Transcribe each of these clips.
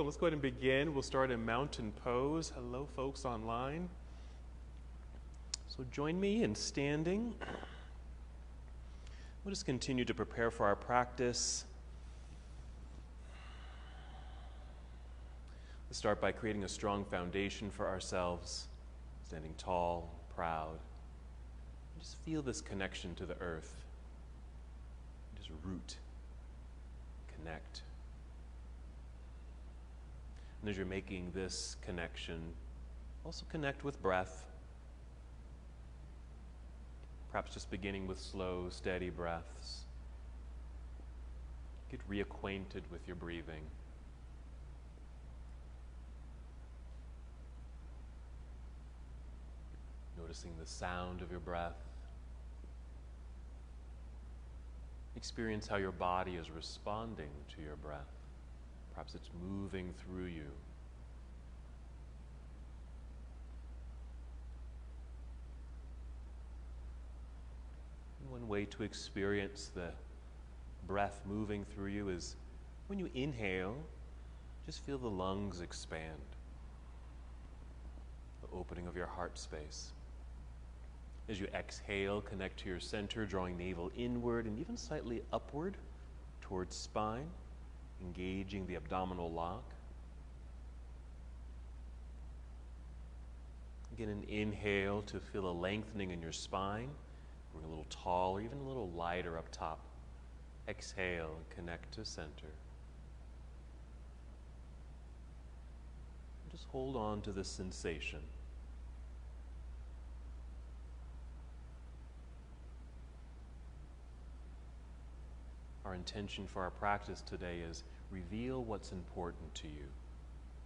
let's go ahead and begin. We'll start in mountain pose. Hello, folks online. So join me in standing. We'll just continue to prepare for our practice. Let's start by creating a strong foundation for ourselves, standing tall, proud. Just feel this connection to the earth. Just root, connect. And as you're making this connection, also connect with breath. Perhaps just beginning with slow, steady breaths. Get reacquainted with your breathing. Noticing the sound of your breath. Experience how your body is responding to your breath. Perhaps it's moving through you. And one way to experience the breath moving through you is when you inhale, just feel the lungs expand. The opening of your heart space. As you exhale, connect to your center, drawing navel inward and even slightly upward towards spine, engaging the abdominal lock. Again, an inhale to feel a lengthening in your spine, going a little taller, even a little lighter up top. Exhale, connect to center. And just hold on to this sensation. Our intention for our practice today is reveal what's important to you.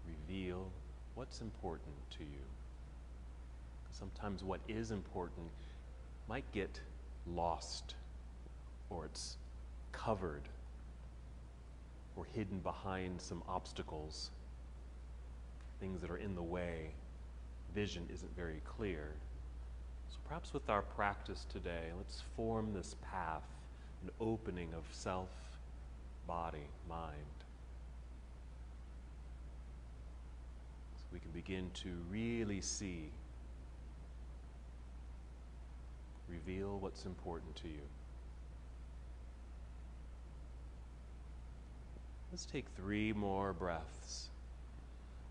Reveal what's important to you. Sometimes what is important might get lost, or it's covered, or hidden behind some obstacles, things that are in the way. Vision isn't very clear. So perhaps with our practice today, let's form this path, an opening of self, body, mind. So we can begin to really see, reveal what's important to you. Let's take 3 more breaths.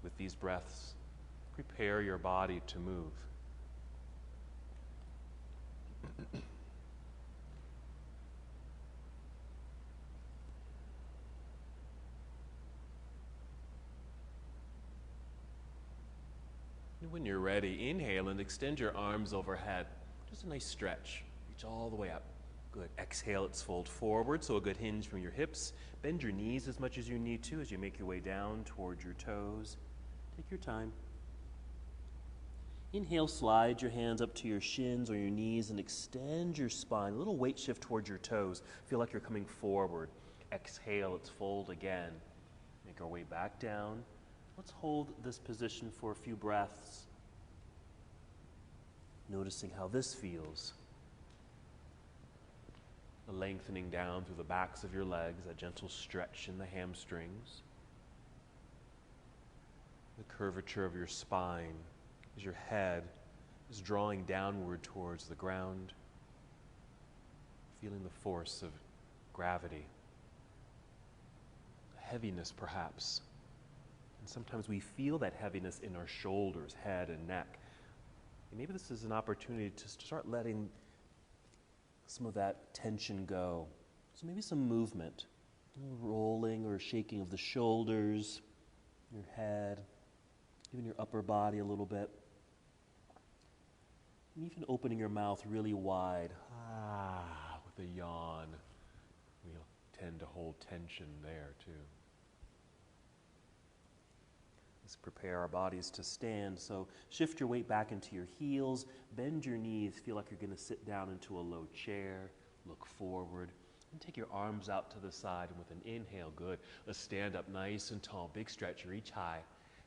With these breaths, prepare your body to move. When you're ready, inhale and extend your arms overhead. Just a nice stretch. Reach all the way up. Good. Exhale, let's fold forward, so a good hinge from your hips. Bend your knees as much as you need to as you make your way down towards your toes. Take your time. Inhale, slide your hands up to your shins or your knees and extend your spine. A little weight shift towards your toes. Feel like you're coming forward. Exhale, let's fold again. Make our way back down. Let's hold this position for a few breaths, noticing how this feels. The lengthening down through the backs of your legs, a gentle stretch in the hamstrings. The curvature of your spine as your head is drawing downward towards the ground, feeling the force of gravity, heaviness perhaps. And sometimes we feel that heaviness in our shoulders, head, and neck. And maybe this is an opportunity to start letting some of that tension go. So maybe some movement, rolling or shaking of the shoulders, your head, even your upper body a little bit. And even opening your mouth really wide, with a yawn. We tend to hold tension there too. Let's prepare our bodies to stand. So shift your weight back into your heels, bend your knees, feel like you're going to sit down into a low chair, look forward, and take your arms out to the side. And with an inhale, good. Let's stand up nice and tall, big stretch, reach high.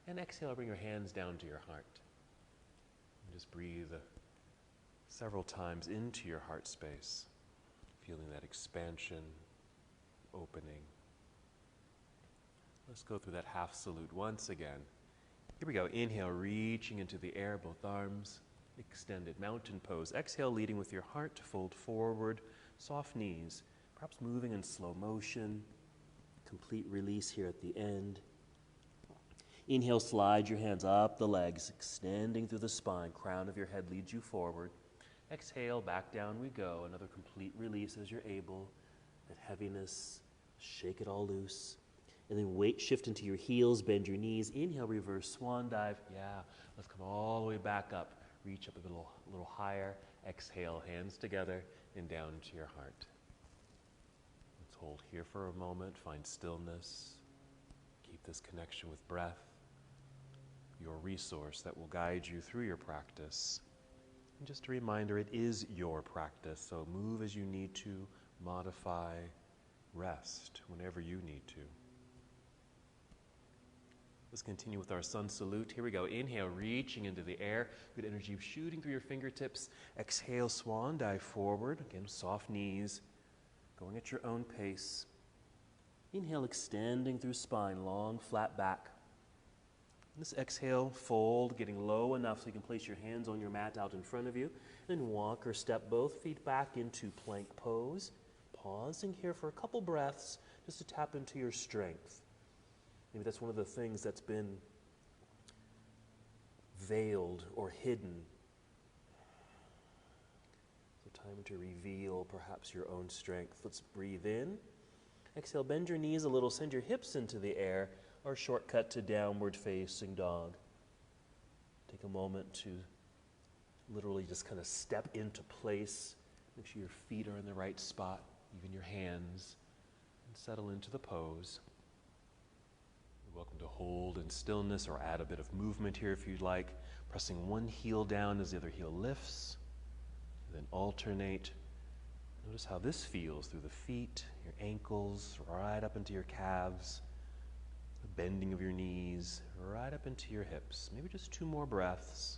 And exhale, bring your hands down to your heart. And just breathe several times into your heart space, feeling that expansion, opening. Let's go through that half salute once again. Here we go. Inhale, reaching into the air, both arms extended. Mountain pose. Exhale, leading with your heart to fold forward. Soft knees, perhaps moving in slow motion. Complete release here at the end. Inhale, slide your hands up the legs, extending through the spine. Crown of your head leads you forward. Exhale, back down we go. Another complete release as you're able. That heaviness, shake it all loose. And then weight shift into your heels, bend your knees. Inhale, reverse swan dive. Yeah, let's come all the way back up. Reach up a little higher. Exhale, hands together and down into your heart. Let's hold here for a moment. Find stillness. Keep this connection with breath, your resource that will guide you through your practice. And just a reminder, it is your practice, so move as you need to, modify, rest whenever you need to. Let's continue with our sun salute. Here we go. Inhale, reaching into the air. Good energy shooting through your fingertips. Exhale, swan dive forward. Again, soft knees, going at your own pace. Inhale, extending through spine, long, flat back. This exhale, fold, getting low enough so you can place your hands on your mat out in front of you. Then walk or step both feet back into plank pose. Pausing here for a couple breaths just to tap into your strength. Maybe that's one of the things that's been veiled or hidden. So time to reveal perhaps your own strength. Let's breathe in. Exhale, bend your knees a little, send your hips into the air, or shortcut to downward facing dog. Take a moment to literally just kind of step into place. Make sure your feet are in the right spot, even your hands, and settle into the pose. You're welcome to hold in stillness or add a bit of movement here if you'd like. Pressing one heel down as the other heel lifts, then alternate. Notice how this feels through the feet, your ankles, right up into your calves, the bending of your knees, right up into your hips. Maybe just 2 more breaths.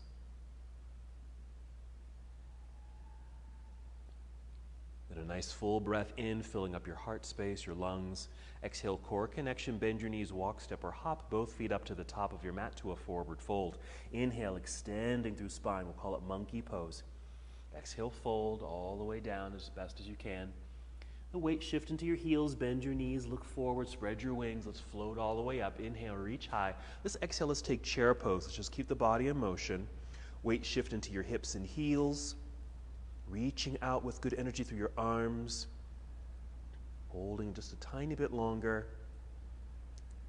Then a nice full breath in, filling up your heart space, your lungs. Exhale, core connection, bend your knees, walk, step, or hop both feet up to the top of your mat to a forward fold. Inhale, extending through spine. We'll call it monkey pose. Exhale, fold all the way down as best as you can. The weight shift into your heels, bend your knees, look forward, spread your wings. Let's float all the way up. Inhale, reach high. This exhale, let's take chair pose. Let's just keep the body in motion. Weight shift into your hips and heels. Reaching out with good energy through your arms. Holding just a tiny bit longer.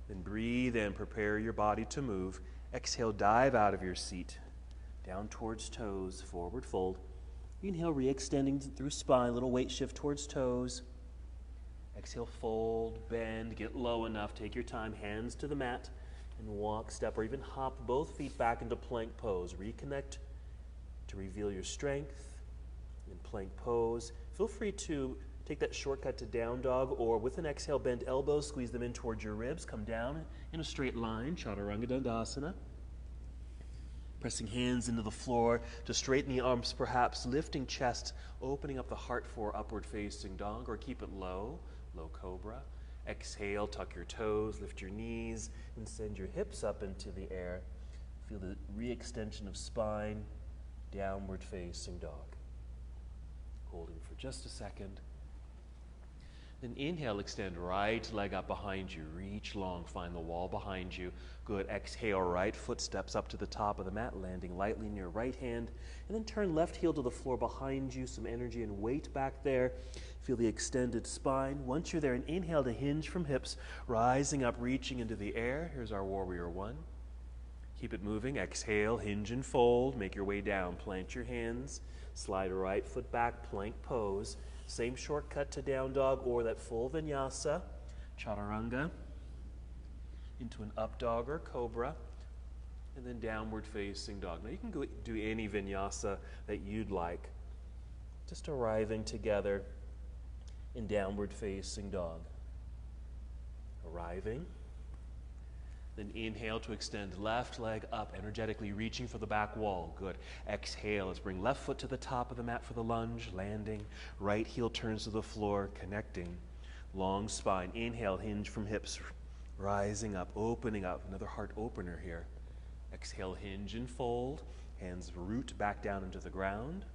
Then breathe in, prepare your body to move. Exhale, dive out of your seat. Down towards toes, forward fold. Inhale, re-extending through spine, little weight shift towards toes. Exhale, fold, bend, get low enough, take your time, hands to the mat, and walk, step, or even hop both feet back into plank pose. Reconnect to reveal your strength in plank pose. Feel free to take that shortcut to down dog, or with an exhale, bend elbows, squeeze them in towards your ribs, come down in a straight line, Chaturanga Dandasana. Pressing hands into the floor to straighten the arms perhaps, lifting chest, opening up the heart for upward facing dog, or keep it low, low cobra. Exhale, tuck your toes, lift your knees, and send your hips up into the air. Feel the re-extension of spine, downward facing dog. Holding for just a second. Then inhale, extend right leg up behind you. Reach long, find the wall behind you. Good. Exhale, right foot steps up to the top of the mat, landing lightly in your right hand. And then turn left heel to the floor behind you. Some energy and weight back there. Feel the extended spine. Once you're there, and inhale to hinge from hips, rising up, reaching into the air. Here's our warrior one. Keep it moving. Exhale, hinge and fold. Make your way down. Plant your hands. Slide right foot back, plank pose. Same shortcut to down dog or that full vinyasa, chaturanga, into an up dog or cobra, and then downward facing dog. Now you can go do any vinyasa that you'd like, just arriving together in downward facing dog. Arriving. Then inhale to extend left leg up, energetically reaching for the back wall. Good. Exhale. Let's bring left foot to the top of the mat for the lunge, landing. Right heel turns to the floor, connecting. Long spine. Inhale, hinge from hips. Rising up, opening up, another heart opener here. Exhale, hinge and fold. Hands root back down into the ground.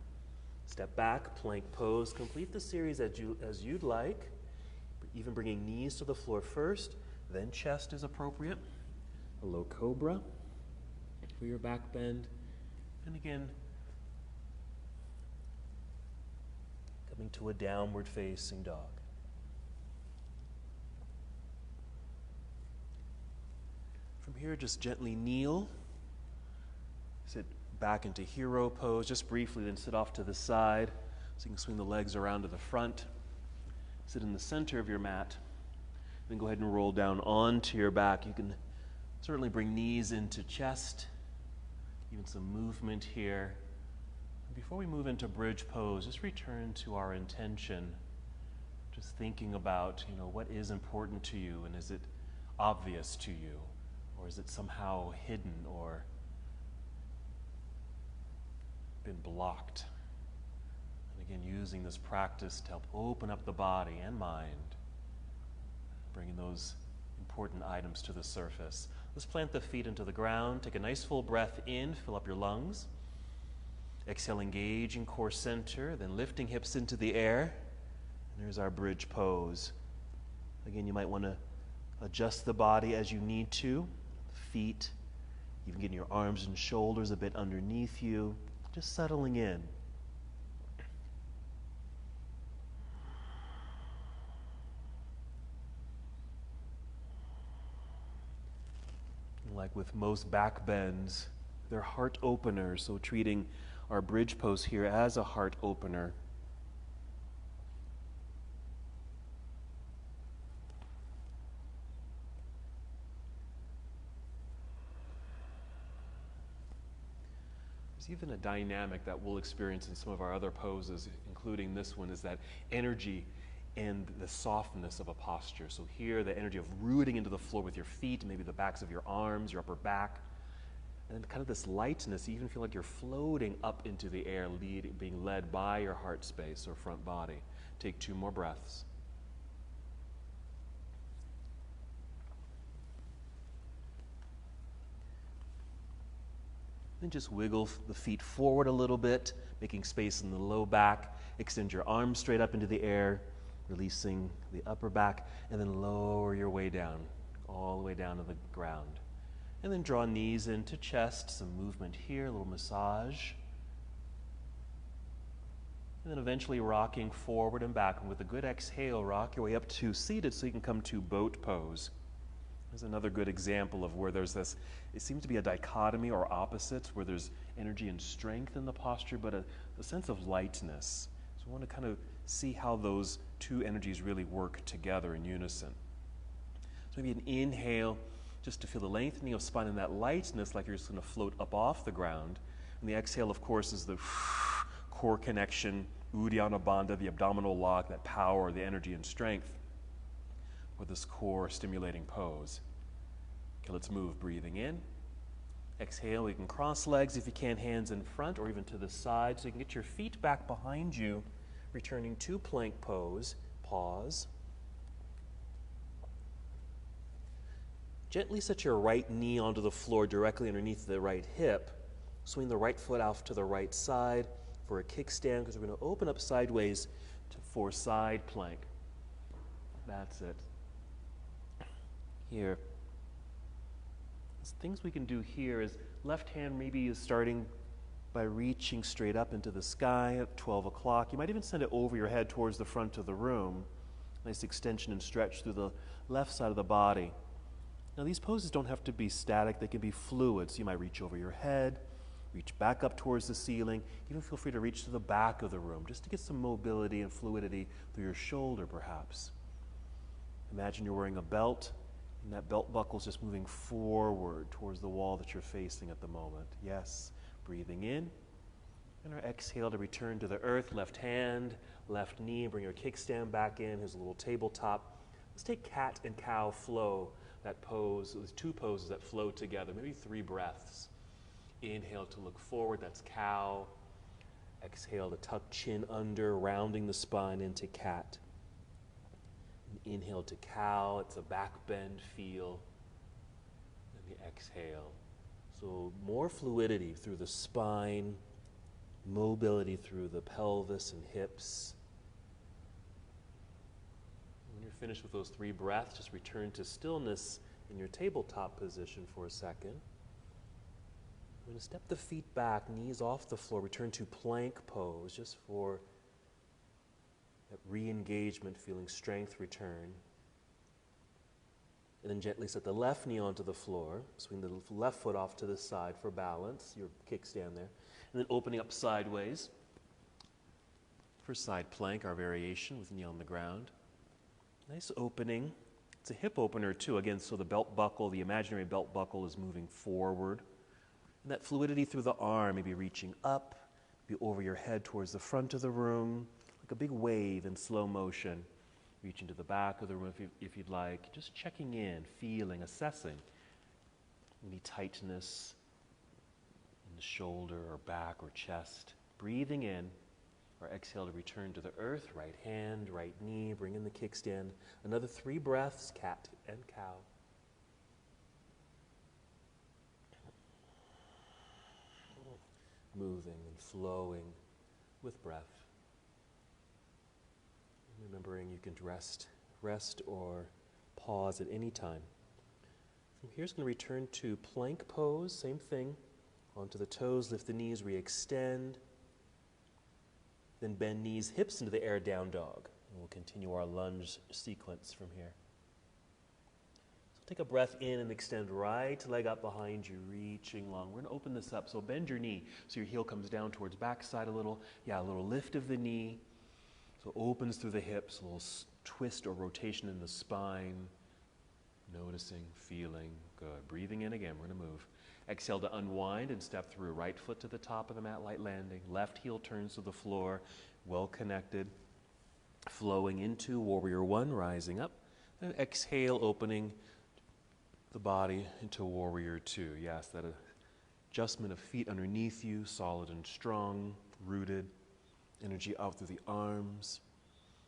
Step back, plank pose. Complete the series as you'd like. Even bringing knees to the floor first, then chest is appropriate. A low cobra for your back bend. And again, coming to a downward facing dog. From here, just gently kneel. Sit back into hero pose, just briefly, then sit off to the side so you can swing the legs around to the front. Sit in the center of your mat. Then go ahead and roll down onto your back. You can certainly bring knees into chest, even some movement here. And before we move into bridge pose, just return to our intention. Just thinking about, what is important to you, and is it obvious to you? Or is it somehow hidden or been blocked? And again, using this practice to help open up the body and mind, bringing those important items to the surface. Let's plant the feet into the ground. Take a nice full breath in, fill up your lungs. Exhale, engaging core center, then lifting hips into the air. And there's our bridge pose. Again, you might want to adjust the body as you need to. Feet, even getting your arms and shoulders a bit underneath you, just settling in. Like with most back bends, they're heart openers, so treating our bridge pose here as a heart opener. There's even a dynamic that we'll experience in some of our other poses, including this one, is that energy and the softness of a posture. So here, the energy of rooting into the floor with your feet, maybe the backs of your arms, your upper back, and then kind of this lightness. You even feel like you're floating up into the air, being led by your heart space or front body. Take 2 more breaths. Then just wiggle the feet forward a little bit, making space in the low back. Extend your arms straight up into the air, releasing the upper back, and then lower your way down, all the way down to the ground. And then draw knees into chest, some movement here, a little massage. And then eventually rocking forward and back. And with a good exhale, rock your way up to seated so you can come to boat pose. There's another good example of where there's this, it seems to be a dichotomy or opposites, where there's energy and strength in the posture, but a sense of lightness. So we want to kind of see how those two energies really work together in unison. So maybe an inhale, just to feel the lengthening of spine and that lightness, like you're just going to float up off the ground. And the exhale, of course, is the core connection, Uddiyana Bandha, the abdominal lock, that power, the energy and strength for this core stimulating pose. Okay, let's move, breathing in. Exhale, you can cross legs if you can, hands in front or even to the side, so you can get your feet back behind you, returning to plank pose. Pause. Gently set your right knee onto the floor directly underneath the right hip. Swing the right foot off to the right side for a kickstand, because we're going to open up sideways for side plank. That's it. Here. Things we can do here is left hand maybe is starting by reaching straight up into the sky at 12 o'clock. You might even send it over your head towards the front of the room. Nice extension and stretch through the left side of the body. Now these poses don't have to be static, they can be fluid. So you might reach over your head, reach back up towards the ceiling. Even feel free to reach to the back of the room just to get some mobility and fluidity through your shoulder perhaps. Imagine you're wearing a belt and that belt buckle is just moving forward towards the wall that you're facing at the moment. Yes, breathing in. And our exhale to return to the earth, left hand, left knee, bring your kickstand back in. Here's a little tabletop. Let's take cat and cow flow, that pose. There's 2 poses that flow together, maybe 3 breaths. Inhale to look forward, that's cow. Exhale to tuck chin under, rounding the spine into cat. And inhale to cow, it's a back bend feel. And the exhale. So more fluidity through the spine, mobility through the pelvis and hips. When you're finished with those 3 breaths, just return to stillness in your tabletop position for a second. We're going to step the feet back, knees off the floor, return to plank pose just for that re-engagement, feeling strength return. And then gently set the left knee onto the floor, swing the left foot off to the side for balance, your kickstand there. And then opening up sideways for side plank, our variation with knee on the ground. Nice opening. It's a hip opener too, again, so the belt buckle, the imaginary belt buckle is moving forward. And that fluidity through the arm, maybe reaching up, maybe over your head towards the front of the room, like a big wave in slow motion. Reaching to the back of the room if you'd like. Just checking in, feeling, assessing any tightness in the shoulder or back or chest. Breathing in, or exhale to return to the earth. Right hand, right knee, bring in the kickstand. Another 3 breaths, cat and cow. Moving and flowing with breath. Remembering you can rest or pause at any time. From here, it's going to return to plank pose, same thing. Onto the toes, lift the knees, re-extend. Then bend knees, hips into the air, down dog. And we'll continue our lunge sequence from here. So take a breath in and extend right leg up behind you, reaching long. We're going to open this up, so bend your knee so your heel comes down towards backside a little. Yeah, a little lift of the knee. So opens through the hips, a little twist or rotation in the spine. Noticing, feeling, good. Breathing in again, we're going to move. Exhale to unwind and step through. Right foot to the top of the mat, light landing. Left heel turns to the floor, well connected. Flowing into Warrior One, rising up. And exhale, opening the body into Warrior Two. Yes, that adjustment of feet underneath you, solid and strong, rooted. Energy out through the arms.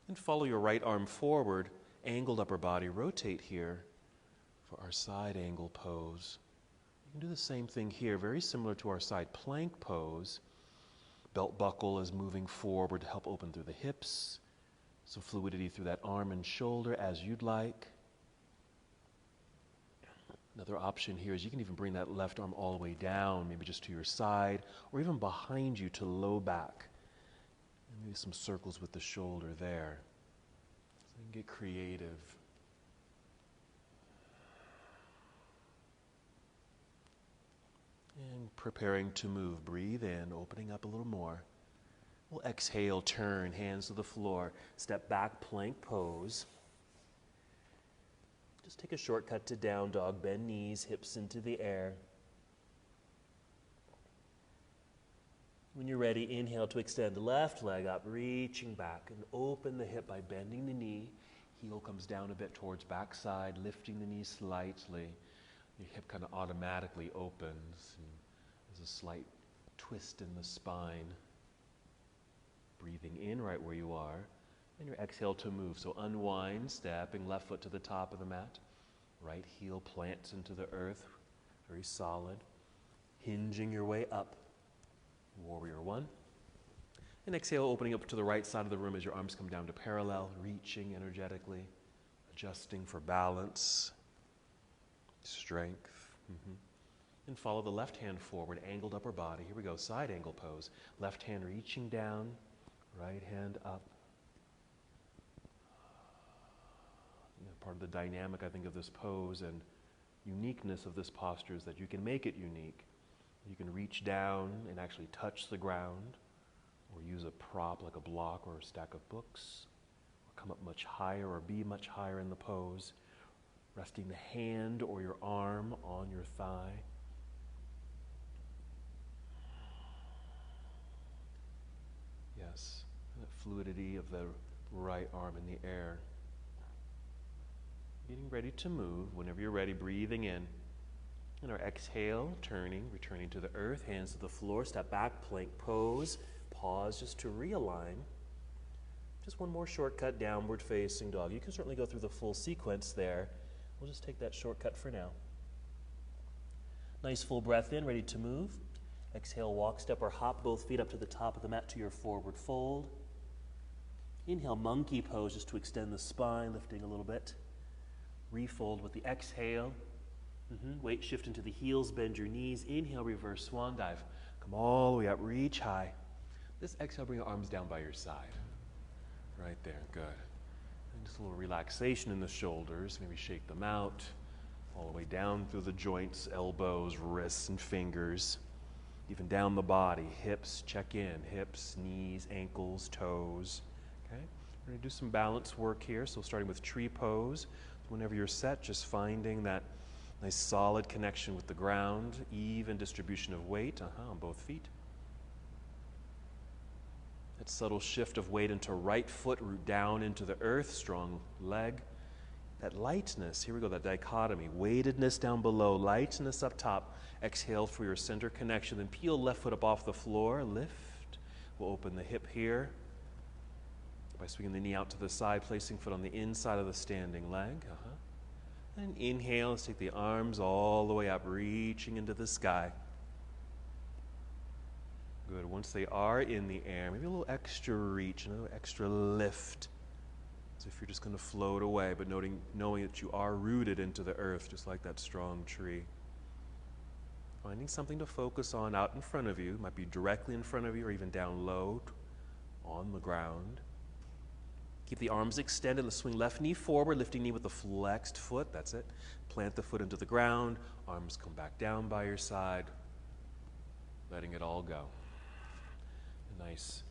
And follow your right arm forward, angled upper body. Rotate here for our side angle pose. You can do the same thing here, very similar to our side plank pose. Belt buckle is moving forward to help open through the hips. Some fluidity through that arm and shoulder as you'd like. Another option here is you can even bring that left arm all the way down, maybe just to your side, or even behind you to low back. Maybe some circles with the shoulder there. So you can get creative. And preparing to move. Breathe in, opening up a little more. We'll exhale, turn, hands to the floor. Step back, plank pose. Just take a shortcut to down dog. Bend knees, hips into the air. When you're ready, inhale to extend the left leg up, reaching back, and open the hip by bending the knee. Heel comes down a bit towards backside, lifting the knee slightly. Your hip kind of automatically opens. And there's a slight twist in the spine. Breathing in right where you are. And your exhale to move. So unwind, stepping left foot to the top of the mat. Right heel plants into the earth, very solid. Hinging your way up. Warrior One. And exhale, opening up to the right side of the room as your arms come down to parallel, reaching energetically, adjusting for balance, strength. And follow the left hand forward, angled upper body. Here we go, side angle pose. Left hand reaching down, right hand up. Part of the dynamic, I think, of this pose and uniqueness of this posture is that you can make it unique. You can reach down and actually touch the ground, or use a prop like a block or a stack of books, or come up much higher or be much higher in the pose, resting the hand or your arm on your thigh. Yes, that fluidity of the right arm in the air. Getting ready to move. Whenever you're ready, breathing in. And our exhale, turning, returning to the earth, hands to the floor, step back, plank pose. Pause just to realign. Just one more shortcut, downward facing dog. You can certainly go through the full sequence there. We'll just take that shortcut for now. Nice full breath in, ready to move. Exhale, walk, step, or hop both feet up to the top of the mat to your forward fold. Inhale, monkey pose, just to extend the spine, lifting a little bit. Refold with the exhale. Weight shift into the heels, bend your knees. Inhale, reverse swan dive. Come all the way up, reach high. This exhale, bring your arms down by your side. Right there, good. And just a little relaxation in the shoulders. Maybe shake them out all the way down through the joints, elbows, wrists, and fingers. Even down the body, hips, check in. Hips, knees, ankles, toes. Okay? We're going to do some balance work here. So starting with tree pose. So whenever you're set, just finding that nice solid connection with the ground, even distribution of weight on both feet. That subtle shift of weight into right foot, root down into the earth, strong leg. That lightness, here we go, that dichotomy. Weightedness down below, lightness up top. Exhale for your center connection, then peel left foot up off the floor, lift. We'll open the hip here by swinging the knee out to the side, placing foot on the inside of the standing leg. And inhale, let's take the arms all the way up, reaching into the sky. Good. Once they are in the air, maybe a little extra reach, a little extra lift. As if you're just going to float away, but knowing that you are rooted into the earth, just like that strong tree. Finding something to focus on out in front of you. It might be directly in front of you or even down low on the ground. Keep the arms extended. Let's swing left knee forward, lifting knee with the flexed foot. That's it. Plant the foot into the ground. Arms come back down by your side. Letting it all go. A nice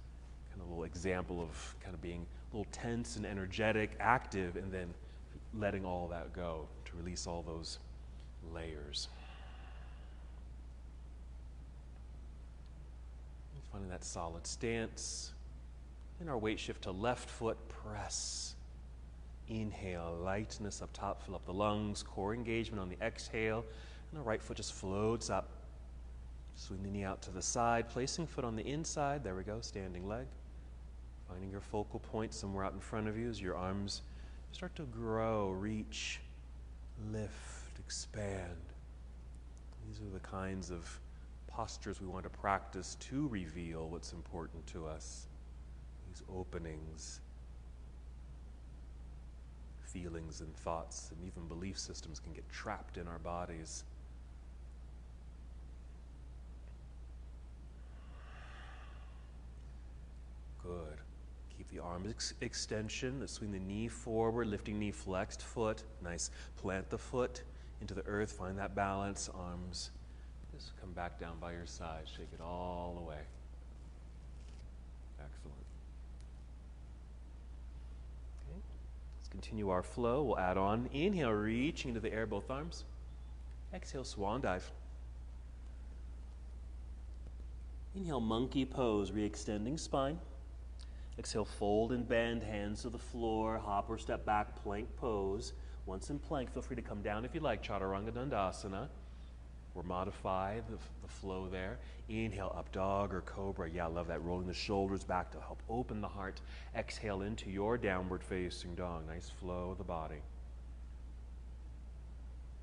kind of little example of kind of being a little tense and energetic, active, and then letting all that go to release all those layers. Finding that solid stance. And our weight shift to left foot, press. Inhale, lightness up top, fill up the lungs, core engagement on the exhale, and the right foot just floats up. Swing the knee out to the side, placing foot on the inside, there we go, standing leg. Finding your focal point somewhere out in front of you as your arms start to grow, reach, lift, expand. These are the kinds of postures we want to practice to reveal what's important to us. These openings, feelings and thoughts and even belief systems can get trapped in our bodies. Good. Keep the arms extension. Let's swing the knee forward, lifting knee, flexed foot. Nice. Plant the foot into the earth. Find that balance. Arms just come back down by your side. Shake it all away. Excellent. Okay. Let's continue our flow. We'll add on. Inhale, reaching into the air, both arms. Exhale, swan dive. Inhale, monkey pose, re-extending spine. Exhale, fold and bend, hands to the floor, hop or step back, plank pose. Once in plank, feel free to come down if you like, Chaturanga Dandasana, or modify the flow there. Inhale, up dog or cobra. Yeah, I love that, rolling the shoulders back to help open the heart. Exhale into your downward facing dog. Nice flow of the body.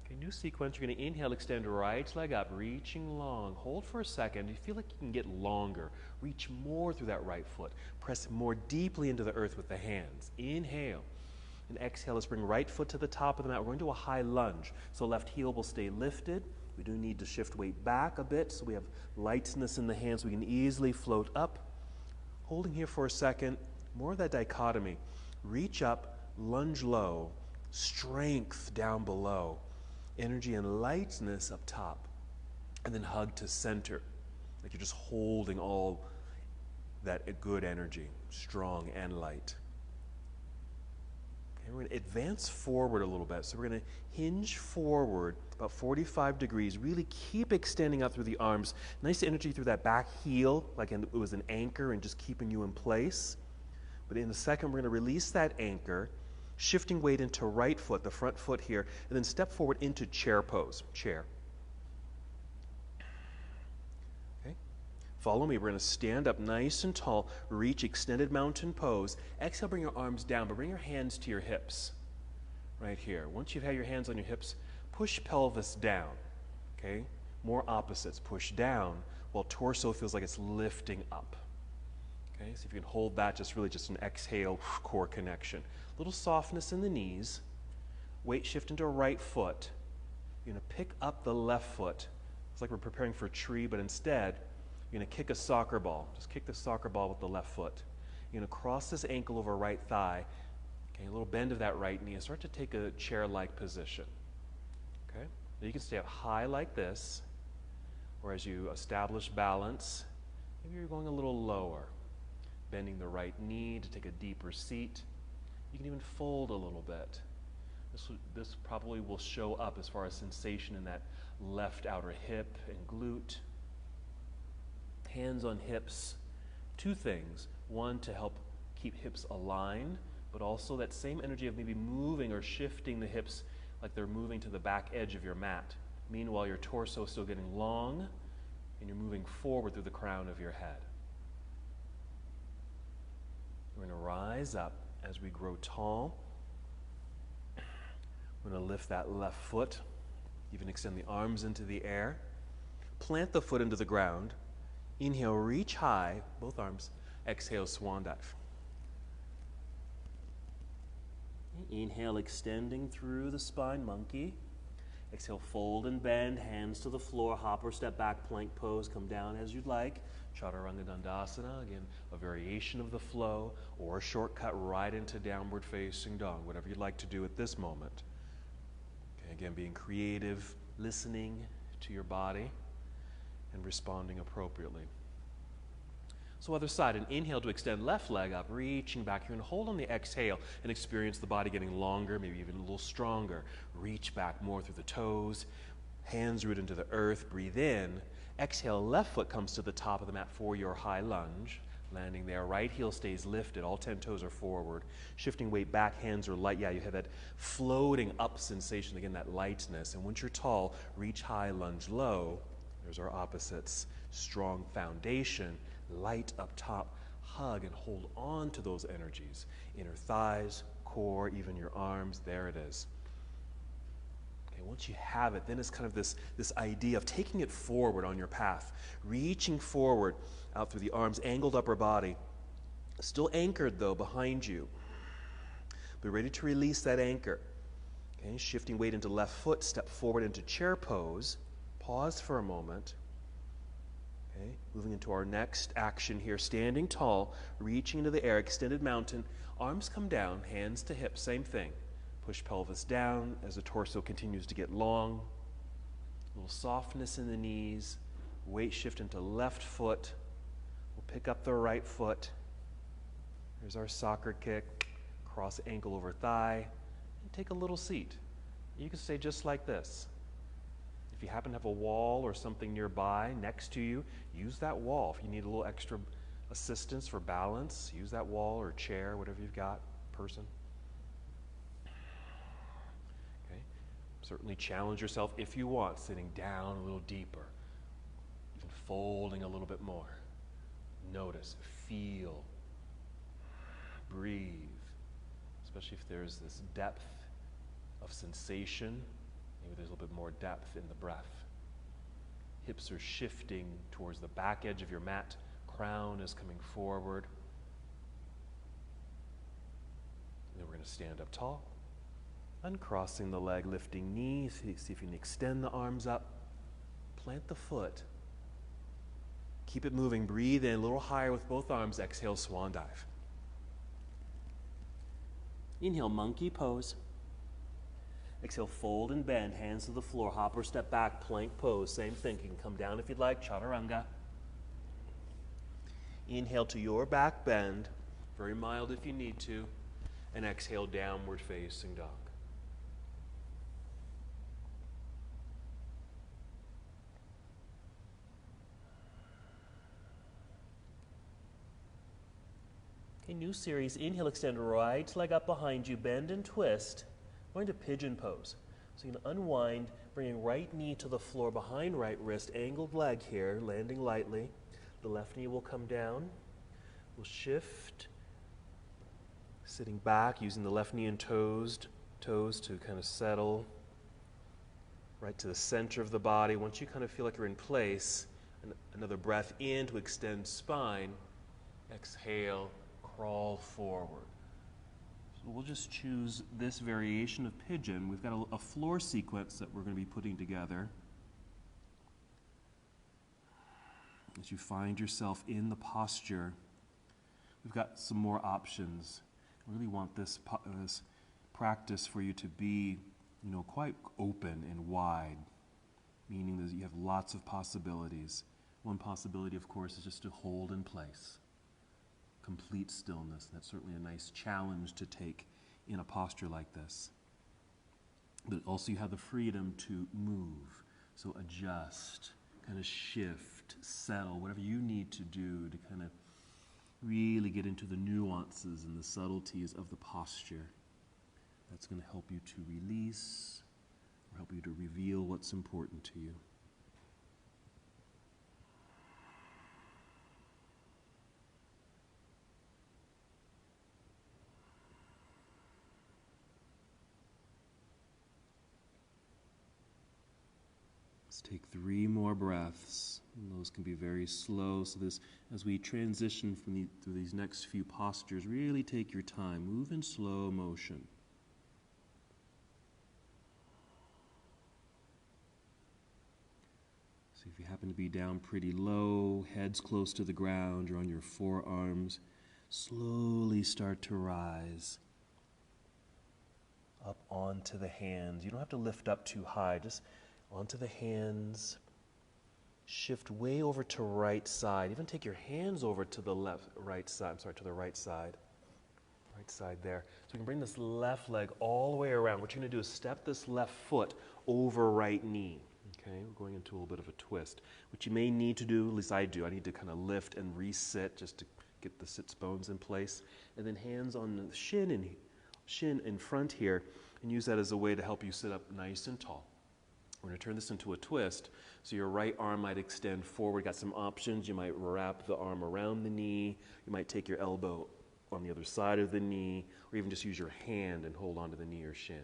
Okay, new sequence. You're going to inhale, extend right leg up, reaching long. Hold for a second. You feel like you can get longer. Reach more through that right foot. Press more deeply into the earth with the hands. Inhale. And exhale, let's bring right foot to the top of the mat. We're going to do a high lunge. So left heel will stay lifted. We do need to shift weight back a bit so we have lightness in the hands. We can easily float up. Holding here for a second. More of that dichotomy. Reach up, lunge low, strength down below. Energy and lightness up top, and then hug to center, like you're just holding all that good energy, strong and light. Okay, we're going to advance forward a little bit. So we're going to hinge forward about 45 degrees, really keep extending out through the arms. Nice energy through that back heel, like it was an anchor and just keeping you in place. But in a second, we're going to release that anchor, shifting weight into right foot, the front foot here, and then step forward into chair pose, chair. Okay? Follow me. We're going to stand up nice and tall, reach extended mountain pose. Exhale, bring your arms down, but bring your hands to your hips right here. Once you've had your hands on your hips, push pelvis down, okay? More opposites. Push down while torso feels like it's lifting up. Okay, so if you can hold that, really just an exhale, core connection. Little softness in the knees. Weight shift into right foot. You're going to pick up the left foot. It's like we're preparing for a tree, but instead, you're going to kick a soccer ball. Just kick the soccer ball with the left foot. You're going to cross this ankle over right thigh. Okay, a little bend of that right knee and start to take a chair-like position. Okay, now you can stay up high like this, or as you establish balance, maybe you're going a little lower. Bending the right knee to take a deeper seat. You can even fold a little bit. This probably will show up as far as sensation in that left outer hip and glute. Hands on hips. Two things. One, to help keep hips aligned, but also that same energy of maybe moving or shifting the hips like they're moving to the back edge of your mat. Meanwhile, your torso is still getting long and you're moving forward through the crown of your head. We're going to rise up as we grow tall. We're going to lift that left foot, even extend the arms into the air. Plant the foot into the ground. Inhale, reach high, both arms. Exhale, swan dive. Inhale, extending through the spine, monkey. Exhale, fold and bend, hands to the floor, hop or step back, plank pose, come down as you'd like. Chaturanga Dandasana, again, a variation of the flow, or a shortcut right into downward facing dog, whatever you'd like to do at this moment. Okay, again, being creative, listening to your body, and responding appropriately. So other side, an inhale to extend left leg up, reaching back here, and hold on the exhale and experience the body getting longer, maybe even a little stronger. Reach back more through the toes, hands root into the earth, breathe in. Exhale, left foot comes to the top of the mat for your high lunge. Landing there, right heel stays lifted, all 10 toes are forward. Shifting weight back, hands are light. Yeah, you have that floating up sensation, again, that lightness. And once you're tall, reach high, lunge low. There's our opposites. Strong foundation, light up top, hug and hold on to those energies. Inner thighs, core, even your arms, there it is. Okay, once you have it, then it's kind of this idea of taking it forward on your path, reaching forward out through the arms, angled upper body, still anchored though behind you. Be ready to release that anchor. Okay, shifting weight into left foot, step forward into chair pose, pause for a moment. Okay, moving into our next action here, standing tall, reaching into the air, extended mountain, arms come down, hands to hips, same thing. Push pelvis down as the torso continues to get long. A little softness in the knees, weight shift into left foot. We'll pick up the right foot. Here's our soccer kick, cross ankle over thigh, and take a little seat. You can stay just like this. If you happen to have a wall or something nearby next to you, use that wall. If you need a little extra assistance for balance, use that wall or chair, whatever you've got, person. Okay. Certainly challenge yourself if you want, sitting down a little deeper, even folding a little bit more. Notice, feel, breathe, especially if there's this depth of sensation. Maybe there's a little bit more depth in the breath. Hips are shifting towards the back edge of your mat. Crown is coming forward. And then we're going to stand up tall. Uncrossing the leg, lifting knees. See if you can extend the arms up. Plant the foot. Keep it moving. Breathe in a little higher with both arms. Exhale, swan dive. Inhale, monkey pose. Exhale, fold and bend, hands to the floor, hop or step back, plank pose, same thing. You can come down if you'd like, chaturanga. Inhale to your back bend, very mild if you need to, and exhale, downward facing dog. Okay, new series. Inhale, extend right leg up behind you, bend and twist. Going to pigeon pose. So you can unwind, bringing right knee to the floor behind right wrist, angled leg here, landing lightly. The left knee will come down. We'll shift, sitting back, using the left knee and toes to kind of settle right to the center of the body. Once you kind of feel like you're in place, another breath in to extend spine. Exhale, crawl forward. So we'll just choose this variation of pigeon. We've got a floor sequence that we're going to be putting together. As you find yourself in the posture, we've got some more options. I really want this practice for you to be, quite open and wide, meaning that you have lots of possibilities. One possibility, of course, is just to hold in place. Complete stillness. That's certainly a nice challenge to take in a posture like this. But also you have the freedom to move. So adjust, kind of shift, settle, whatever you need to do to kind of really get into the nuances and the subtleties of the posture. That's going to help you to release, or help you to reveal what's important to you. Let's take 3 more breaths. And those can be very slow. So as we transition through these next few postures, really take your time. Move in slow motion. So if you happen to be down pretty low, head's close to the ground, you're on your forearms, slowly start to rise up onto the hands. You don't have to lift up too high, just onto the hands. Shift way over to right side. Even take your hands over to the right side there. So we can bring this left leg all the way around. What you're going to do is step this left foot over right knee. Okay, we're going into a little bit of a twist. What you may need to do, at least I do, I need to kind of lift and resit just to get the sits bones in place. And then hands on the shin in front here, and use that as a way to help you sit up nice and tall. We're going to turn this into a twist. So your right arm might extend forward. Got some options. You might wrap the arm around the knee. You might take your elbow on the other side of the knee, or even just use your hand and hold onto the knee or shin.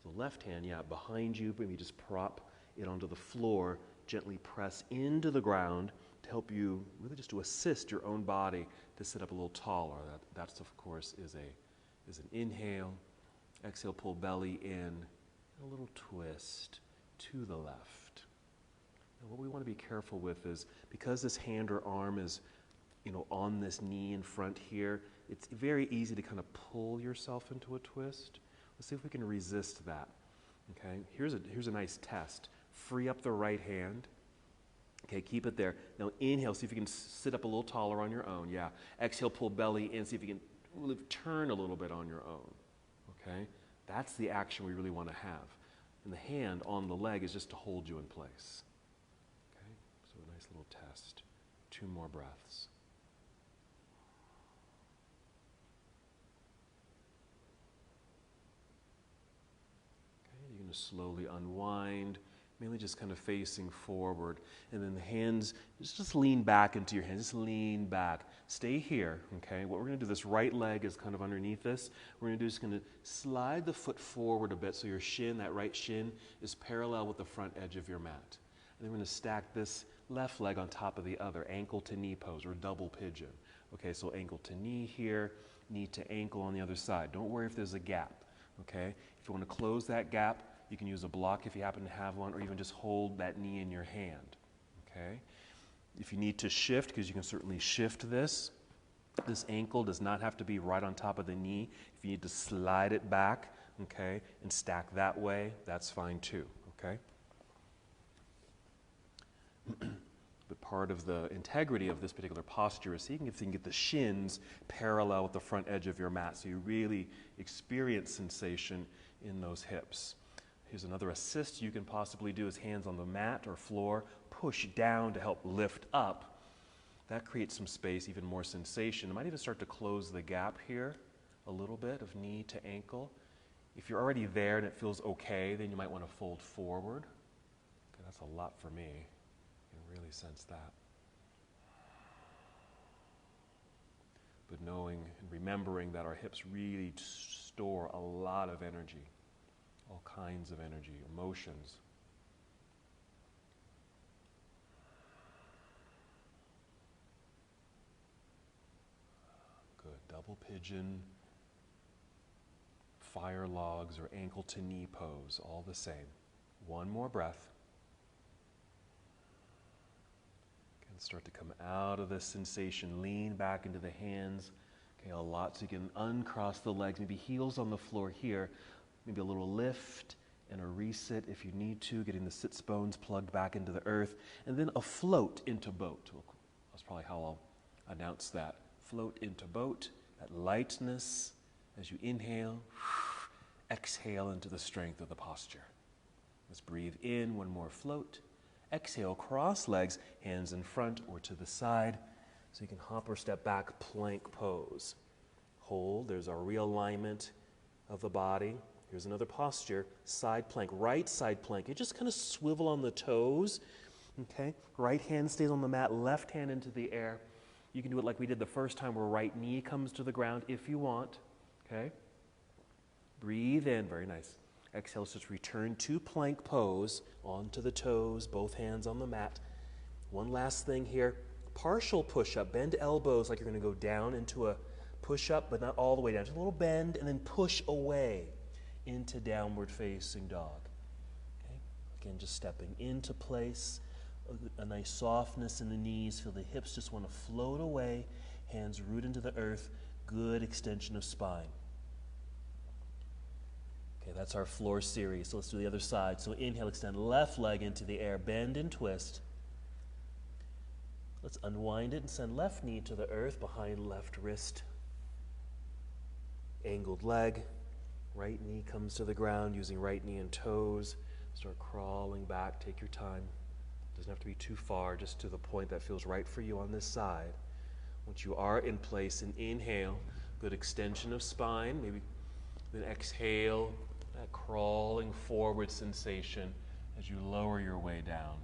The left hand, behind you, maybe just prop it onto the floor. Gently press into the ground to help you, really just to assist your own body to sit up a little taller. That's of course, is an inhale. Exhale, pull belly in. A little twist to the left. And what we want to be careful with is, because this hand or arm is, on this knee in front here, it's very easy to kind of pull yourself into a twist. Let's see if we can resist that. Okay, here's a nice test. Free up the right hand. Okay, keep it there. Now inhale, see if you can sit up a little taller on your own. Yeah. Exhale, pull belly in, see if you can really turn a little bit on your own. Okay, that's the action we really want to have. And the hand on the leg is just to hold you in place. Okay, so a nice little test. 2 more breaths. Okay, you're going to slowly unwind, mainly just kind of facing forward. And then the hands, just lean back into your hands. Just lean back. Stay here, okay? What we're going to do, this right leg is kind of underneath this. We're going to do is going to slide the foot forward a bit so your shin, that right shin, is parallel with the front edge of your mat. And then we're going to stack this left leg on top of the other, ankle to knee pose, or double pigeon. Okay, so ankle to knee here, knee to ankle on the other side. Don't worry if there's a gap, okay? If you want to close that gap, you can use a block if you happen to have one, or even just hold that knee in your hand, okay? If you need to shift, because you can certainly shift this ankle does not have to be right on top of the knee. If you need to slide it back, okay, and stack that way, that's fine too, okay? But part of the integrity of this particular posture is seeing if you can get the shins parallel with the front edge of your mat, so you really experience sensation in those hips. Here's another assist you can possibly do, is hands on the mat or floor, push down to help lift up. That creates some space, even more sensation. It might even start to close the gap here a little bit of knee to ankle. If you're already there and it feels okay, then you might want to fold forward. Okay, that's a lot for me. You can really sense that. but knowing and remembering that our hips really store a lot of energy, all kinds of energy, emotions. Good. Double pigeon, fire logs, or ankle to knee pose, all the same. One more breath. Again, start to come out of this sensation. Lean back into the hands. Okay, a lot. So you can uncross the legs, maybe heels on the floor here. Maybe a little lift and a resit if you need to, getting the sits bones plugged back into the earth. And then a float into boat. That's probably how I'll announce that. Float into boat, that lightness as you inhale. Exhale into the strength of the posture. Let's breathe in, one more float. Exhale, cross legs, hands in front or to the side. So you can hop or step back, plank pose. Hold, there's a realignment of the body. Here's another posture, side plank, right side plank. You just kind of swivel on the toes, okay? Right hand stays on the mat, left hand into the air. You can do it like we did the first time where right knee comes to the ground if you want, okay? Breathe in, very nice. Exhale, just return to plank pose, onto the toes, both hands on the mat. One last thing here, partial push-up, bend elbows like you're gonna go down into a push-up, but not all the way down, just a little bend, and then push away into downward facing dog. Okay? Again, just stepping into place, a nice softness in the knees, feel the hips just wanna float away, hands root into the earth, good extension of spine. Okay, that's our floor series. So let's do the other side. So inhale, extend left leg into the air, bend and twist. Let's unwind it and send left knee to the earth behind left wrist. Angled leg, right knee comes to the ground using right knee and toes. Start crawling back, take your time. Doesn't have to be too far, just to the point that feels right for you on this side. Once you are in place, and inhale, good extension of spine, maybe then exhale, that crawling forward sensation as you lower your way down.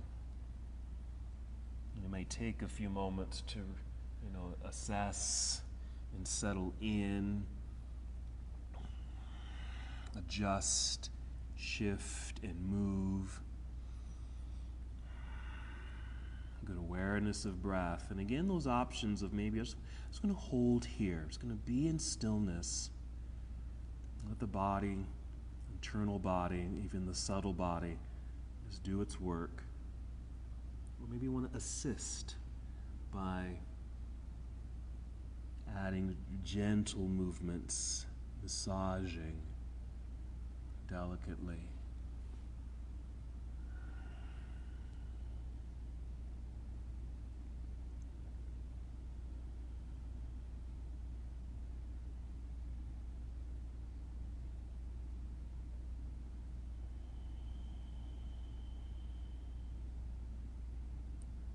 And it may take a few moments to, assess and settle in, adjust, shift, and move. Good awareness of breath. And again, those options of maybe I'm just going to hold here. I'm just going to be in stillness. Let the body, internal body, even the subtle body, just do its work. Or maybe you want to assist by adding gentle movements, massaging delicately.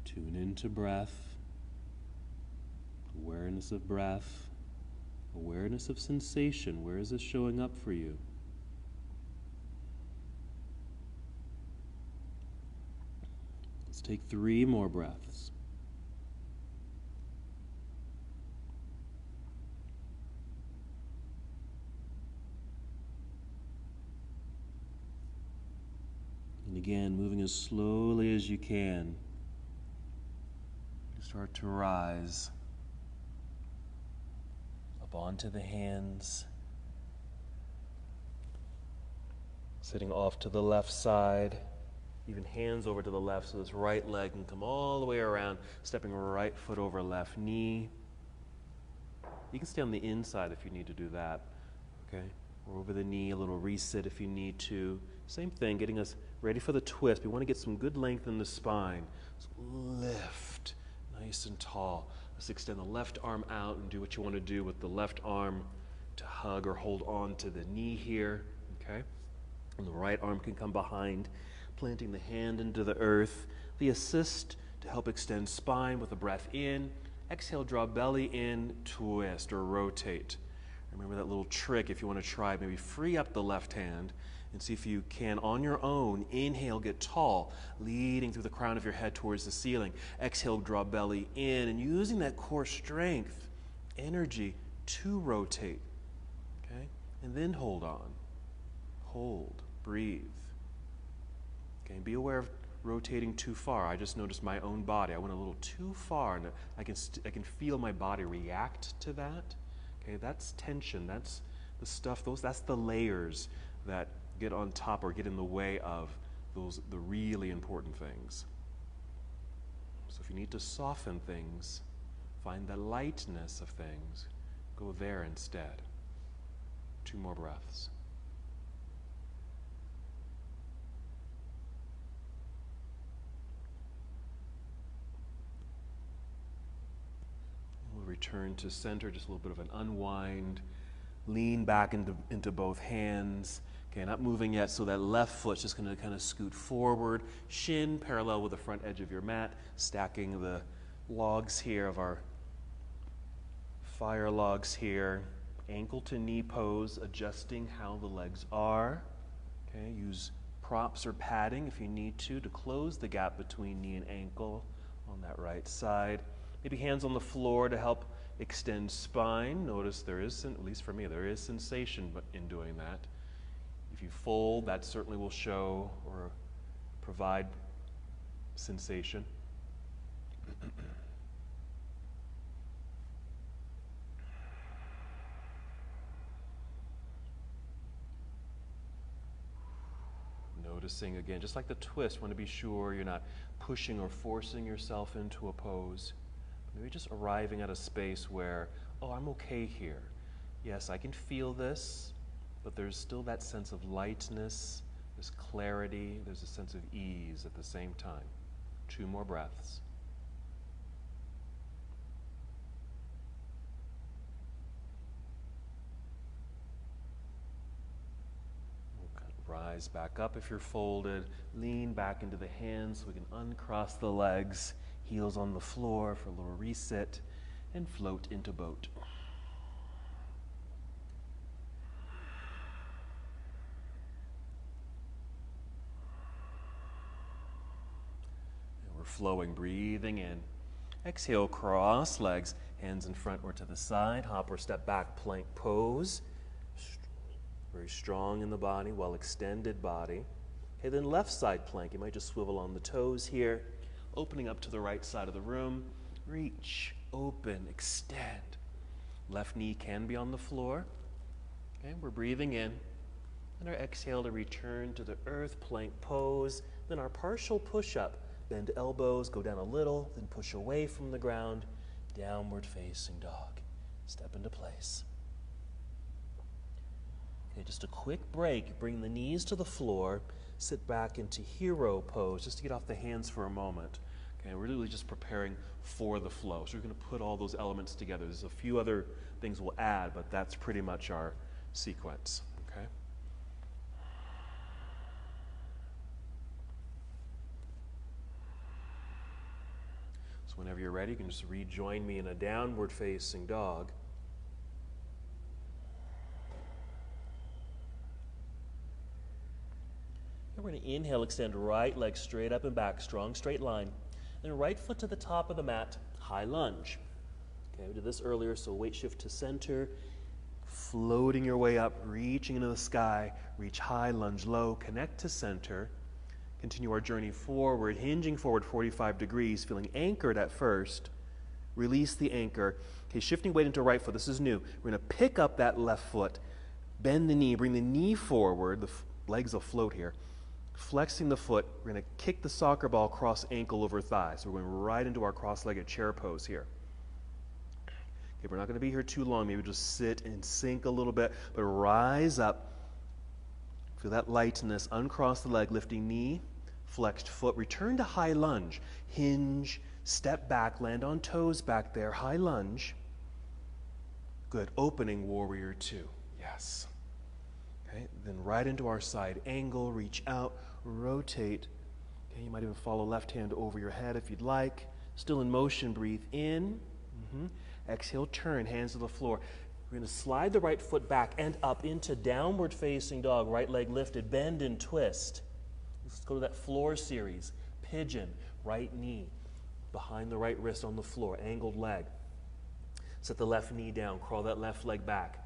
Tune into breath, awareness of breath, awareness of sensation. Where is this showing up for you? Let's take 3 more breaths. And again, moving as slowly as you can. Start to rise up onto the hands, sitting off to the left side, even hands over to the left so this right leg can come all the way around, stepping right foot over left knee. You can stay on the inside if you need to do that, okay? Or over the knee, a little reset if you need to. Same thing, getting us ready for the twist. We want to get some good length in the spine. So lift. Nice and tall. Let's extend the left arm out and do what you want to do with the left arm to hug or hold on to the knee here, okay? And the right arm can come behind, planting the hand into the earth. The assist to help extend spine with a breath in. Exhale, draw belly in, twist or rotate. Remember that little trick if you want to try, maybe free up the left hand and see if you can, on your own, inhale, get tall, leading through the crown of your head towards the ceiling. Exhale, draw belly in, and using that core strength energy to rotate. Okay? And then hold on. Hold. Breathe. Okay? Be aware of rotating too far. I just noticed my own body. I went a little too far, and I can feel my body react to that. Okay? That's tension. That's the stuff. That's the layers that get on top or get in the way of the really important things. So if you need to soften things, find the lightness of things, go there instead. 2 more breaths. We'll return to center, just a little bit of an unwind. Lean back into both hands. Okay, not moving yet, so that left foot's just going to kind of scoot forward, shin parallel with the front edge of your mat, stacking the logs here of our fire logs here. Ankle to knee pose, adjusting how the legs are. Okay, use props or padding if you need to close the gap between knee and ankle on that right side. Maybe hands on the floor to help extend spine. Notice there is, at least for me, there is sensation in doing that. If you fold, that certainly will show or provide sensation. Noticing again, just like the twist, want to be sure you're not pushing or forcing yourself into a pose. Maybe just arriving at a space where, oh, I'm okay here. Yes, I can feel this, but there's still that sense of lightness, there's clarity, there's a sense of ease at the same time. 2 more breaths. Rise back up if you're folded. Lean back into the hands so we can uncross the legs. Heels on the floor for a little reset. And float into boat. And we're flowing, breathing in. Exhale, cross legs. Hands in front or to the side. Hop or step back, plank pose. Very strong in the body, well extended body. Okay, then left side plank. You might just swivel on the toes here. Opening up to the right side of the room. Reach, open, extend. Left knee can be on the floor. Okay, we're breathing in. And our exhale to return to the earth plank pose. Then our partial push-up. Bend elbows, go down a little, then push away from the ground. Downward facing dog. Step into place. Okay, just a quick break. Bring the knees to the floor. Sit back into hero pose, just to get off the hands for a moment. Okay, we're really just preparing for the flow. So we're going to put all those elements together. There's a few other things we'll add, but that's pretty much our sequence. Okay. So whenever you're ready, you can just rejoin me in a downward facing dog. We're going to inhale, extend right leg straight up and back, strong straight line. Then right foot to the top of the mat, high lunge. Okay, we did this earlier, so weight shift to center, floating your way up, reaching into the sky, reach high, lunge low, connect to center. Continue our journey forward, hinging forward 45 degrees, feeling anchored at first. Release the anchor. Okay, shifting weight into right foot. This is new. We're going to pick up that left foot, bend the knee, bring the knee forward. The legs will float here. Flexing the foot, we're going to kick the soccer ball cross ankle over thigh. So we're going right into our cross-legged chair pose here. Okay, we're not going to be here too long. Maybe just sit and sink a little bit, but rise up. Feel that lightness. Uncross the leg, lifting knee, flexed foot. Return to high lunge. Hinge, step back, land on toes back there. High lunge. Good. Opening warrior 2. Yes. Okay, then right into our side angle, reach out, rotate. Okay, you might even follow left hand over your head if you'd like. Still in motion, breathe in. Exhale, turn, hands to the floor. We're going to slide the right foot back and up into downward facing dog, right leg lifted, bend and twist. Let's go to that floor series. Pigeon, right knee, behind the right wrist on the floor, angled leg. Set the left knee down, crawl that left leg back.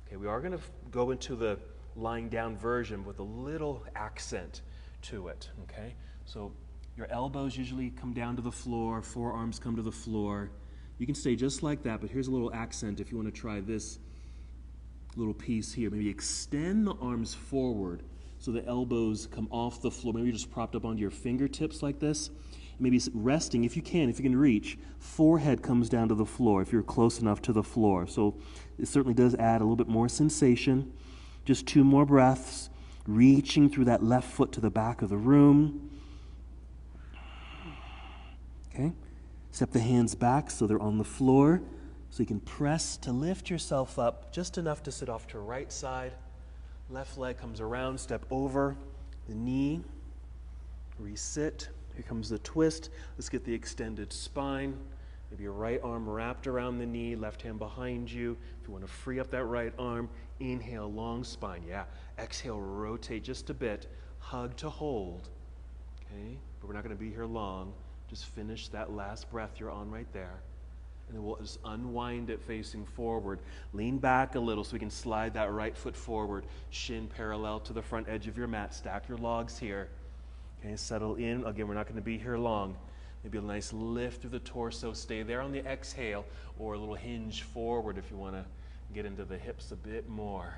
Okay, we are going to go into the lying down version with a little accent to it, okay? So your elbows usually come down to the floor, forearms come to the floor. You can stay just like that, but here's a little accent if you want to try this little piece here. Maybe extend the arms forward so the elbows come off the floor. Maybe you're just propped up onto your fingertips like this. Maybe resting, if you can reach, forehead comes down to the floor if you're close enough to the floor. So it certainly does add a little bit more sensation. Just 2 more breaths, reaching through that left foot to the back of the room. Okay, step the hands back so they're on the floor. So you can press to lift yourself up just enough to sit off to right side. Left leg comes around, step over the knee, resit. Here comes the twist. Let's get the extended spine. Maybe your right arm wrapped around the knee, left hand behind you. If you want to free up that right arm, inhale, long spine. Yeah. Exhale, rotate just a bit. Hug to hold. Okay? But we're not going to be here long. Just finish that last breath you're on right there. And then we'll just unwind it facing forward. Lean back a little so we can slide that right foot forward. Shin parallel to the front edge of your mat. Stack your logs here. Okay, settle in. Again, we're not going to be here long. Maybe a nice lift through the torso. Stay there on the exhale, or a little hinge forward if you want to get into the hips a bit more.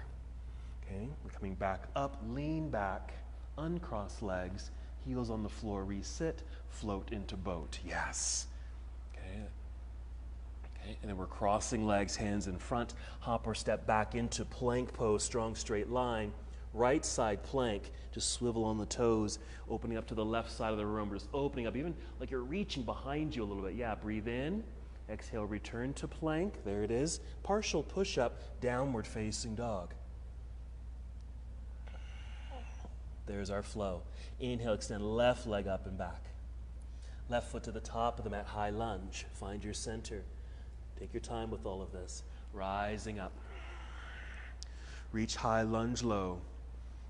Okay, we're coming back up. Lean back. Uncross legs. Heels on the floor. Resit. Float into boat. Yes. Okay. Okay, and then we're crossing legs, hands in front. Hop or step back into plank pose. Strong straight line. Right side plank, just swivel on the toes, opening up to the left side of the room, just opening up, even like you're reaching behind you a little bit. Yeah, breathe in, exhale, return to plank. There it is. Partial push-up, downward facing dog. There's our flow. Inhale, extend left leg up and back. Left foot to the top of the mat, high lunge. Find your center. Take your time with all of this. Rising up. Reach high, lunge low.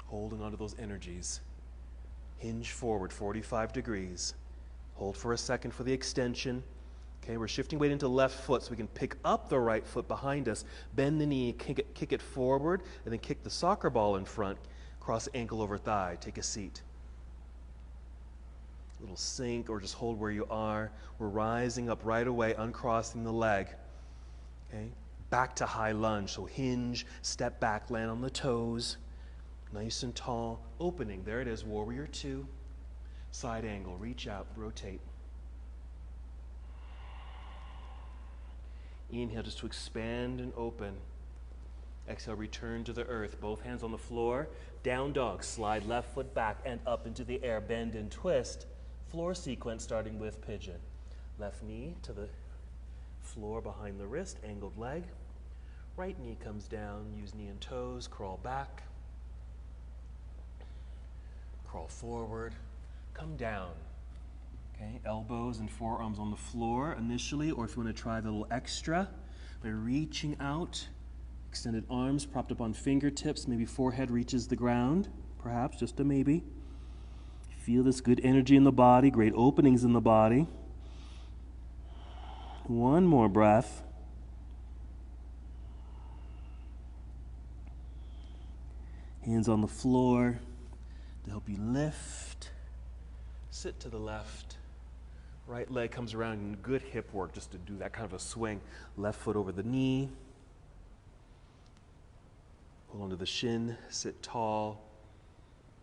Holding onto those energies. Hinge forward 45 degrees. Hold for a second for the extension. Okay, we're shifting weight into left foot so we can pick up the right foot behind us. Bend the knee, kick it forward, and then kick the soccer ball in front. Cross ankle over thigh. Take a seat. A little sink or just hold where you are. We're rising up right away, uncrossing the leg. Okay, back to high lunge. So hinge, step back, land on the toes. Nice and tall, opening. There it is, warrior 2. Side angle, reach out, rotate. Inhale just to expand and open. Exhale, return to the earth. Both hands on the floor. Down dog, slide left foot back and up into the air. Bend and twist. Floor sequence starting with pigeon. Left knee to the floor behind the wrist, angled leg. Right knee comes down, use knee and toes, crawl back. Crawl forward, come down. Okay, elbows and forearms on the floor initially, or if you want to try the little extra by reaching out, extended arms propped up on fingertips, maybe forehead reaches the ground, perhaps, just a maybe. Feel this good energy in the body, great openings in the body. One more breath. Hands on the floor to help you lift. Sit to the left. Right leg comes around and good hip work just to do that kind of a swing. Left foot over the knee. Hold onto the shin. Sit tall.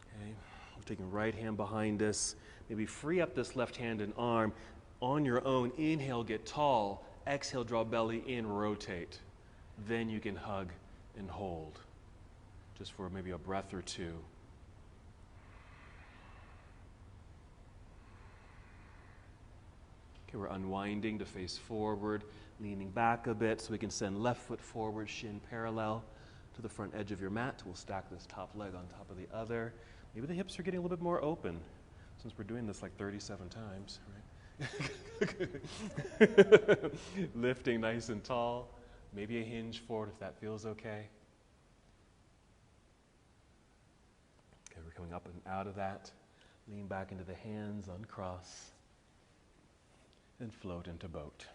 Okay. We're taking right hand behind us. Maybe free up this left hand and arm. On your own, inhale, get tall. Exhale, draw belly in, rotate. Then you can hug and hold. Just for maybe a breath or two. Okay, we're unwinding to face forward, leaning back a bit so we can send left foot forward, shin parallel to the front edge of your mat. We'll stack this top leg on top of the other. Maybe the hips are getting a little bit more open since we're doing this like 37 times, right? Lifting nice and tall. Maybe a hinge forward if that feels okay. Okay, we're coming up and out of that. Lean back into the hands, uncross, and float into boat.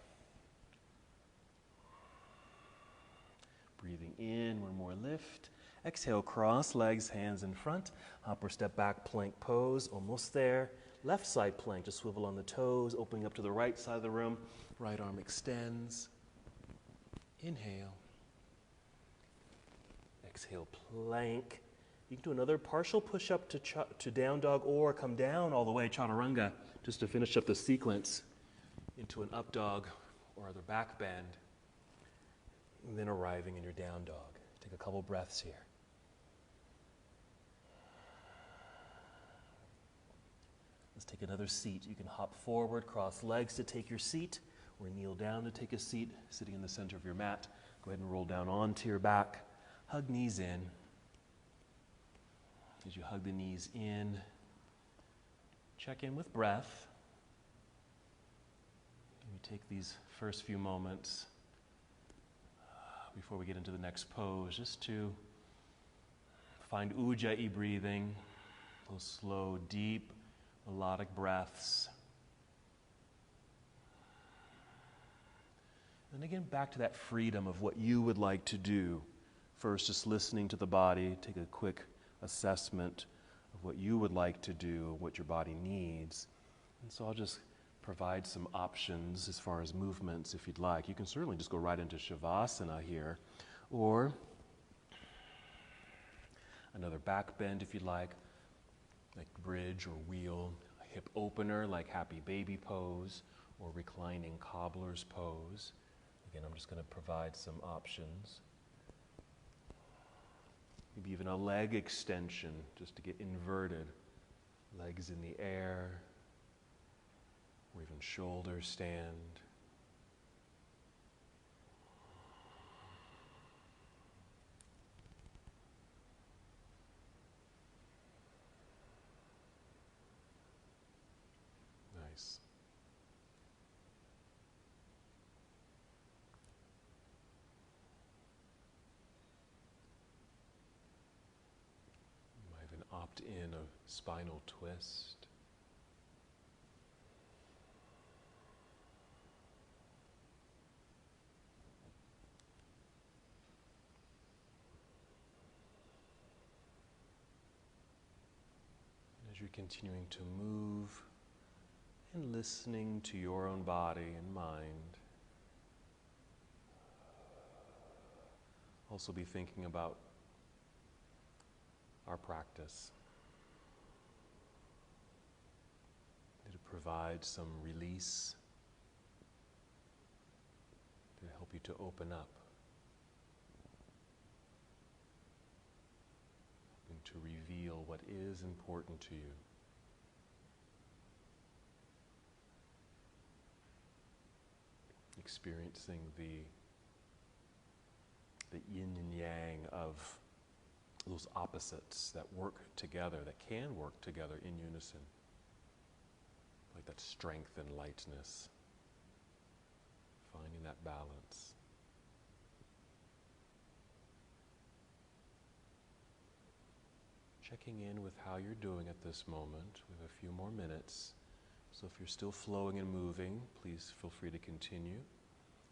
Breathing in, one more lift. Exhale, cross legs, hands in front. Hop or step back, plank pose, almost there. Left side plank, just swivel on the toes, opening up to the right side of the room. Right arm extends. Inhale. Exhale, plank. You can do another partial push-up to down dog or come down all the way, chaturanga, just to finish up the sequence into an up dog or other back bend. And then arriving in your down dog. Take a couple breaths here. Let's take another seat. You can hop forward, cross legs to take your seat, or kneel down to take a seat, sitting in the center of your mat. Go ahead and roll down onto your back. Hug knees in. As you hug the knees in, check in with breath. Maybe take these first few moments before we get into the next pose, just to find ujjayi breathing, those slow, deep, melodic breaths. And again, back to that freedom of what you would like to do. First, just listening to the body, take a quick assessment of what you would like to do, what your body needs. And so I'll just provide some options as far as movements if you'd like. You can certainly just go right into Shavasana here, or another back bend if you'd like bridge or wheel, a hip opener like happy baby pose, or reclining cobbler's pose. Again, I'm just going to provide some options. Maybe even a leg extension just to get inverted, legs in the air, or even shoulder stand. Nice. You might even opt in a spinal twist. As you're continuing to move and listening to your own body and mind, also be thinking about our practice. Did it provide some release? Did it help you to open up? And to reveal what is important to you. Experiencing the yin and yang of those opposites that work together, that can work together in unison. Like that strength and lightness. Finding that balance. Checking in with how you're doing at this moment. We have a few more minutes. So if you're still flowing and moving, please feel free to continue.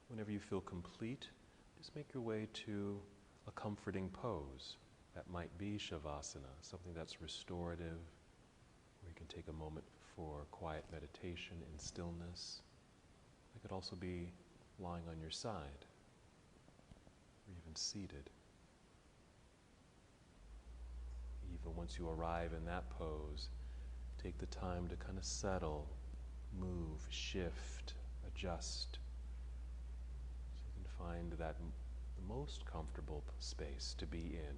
Whenever you feel complete, just make your way to a comforting pose. That might be Shavasana, something that's restorative, where you can take a moment for quiet meditation in stillness. It could also be lying on your side, or even seated. Even once you arrive in that pose, take the time to kind of settle, move, shift, adjust. So you can find that the most comfortable space to be in.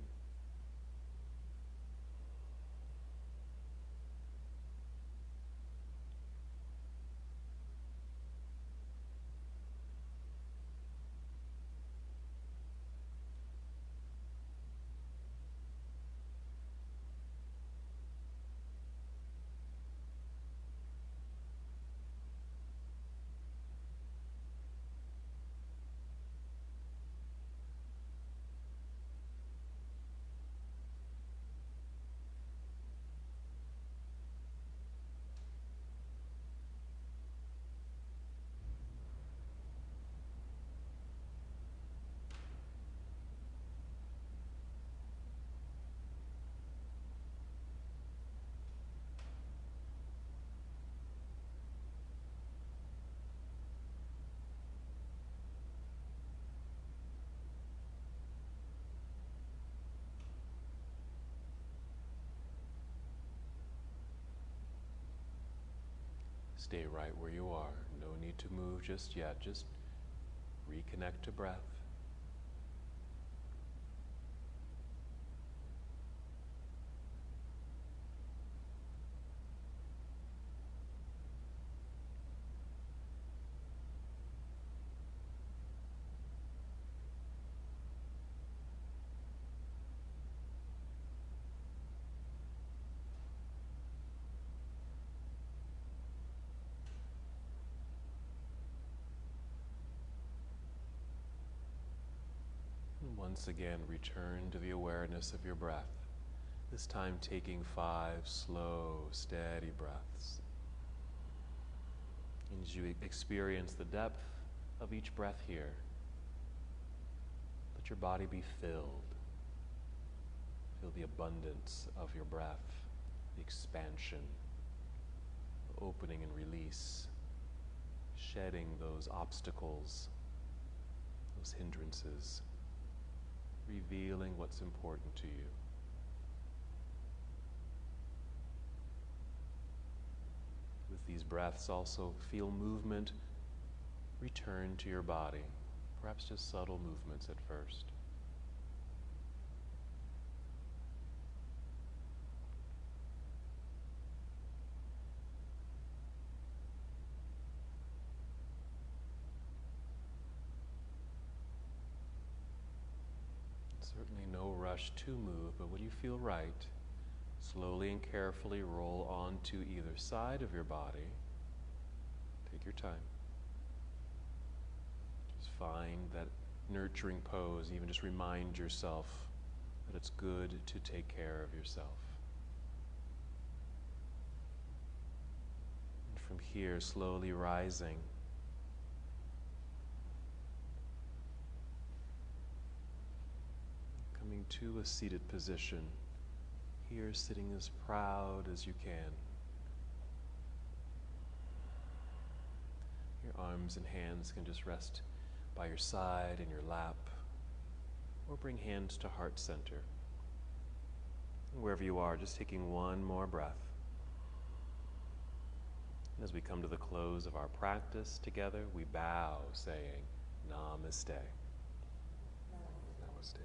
Stay right where you are. No need to move just yet. Just reconnect to breath. Once again, return to the awareness of your breath. This time taking 5 slow, steady breaths. And as you experience the depth of each breath here, let your body be filled. Feel the abundance of your breath, the expansion, the opening and release, shedding those obstacles, those hindrances, revealing what's important to you. With these breaths, also feel movement return to your body, perhaps just subtle movements at first. Certainly no rush to move, but when you feel right, slowly and carefully roll onto either side of your body. Take your time. Just find that nurturing pose. Even just remind yourself that it's good to take care of yourself. And from here, slowly rising. Coming to a seated position. Here, sitting as proud as you can. Your arms and hands can just rest by your side in your lap, or bring hands to heart center. And wherever you are, just taking one more breath. And as we come to the close of our practice together, we bow, saying, Namaste. Namaste.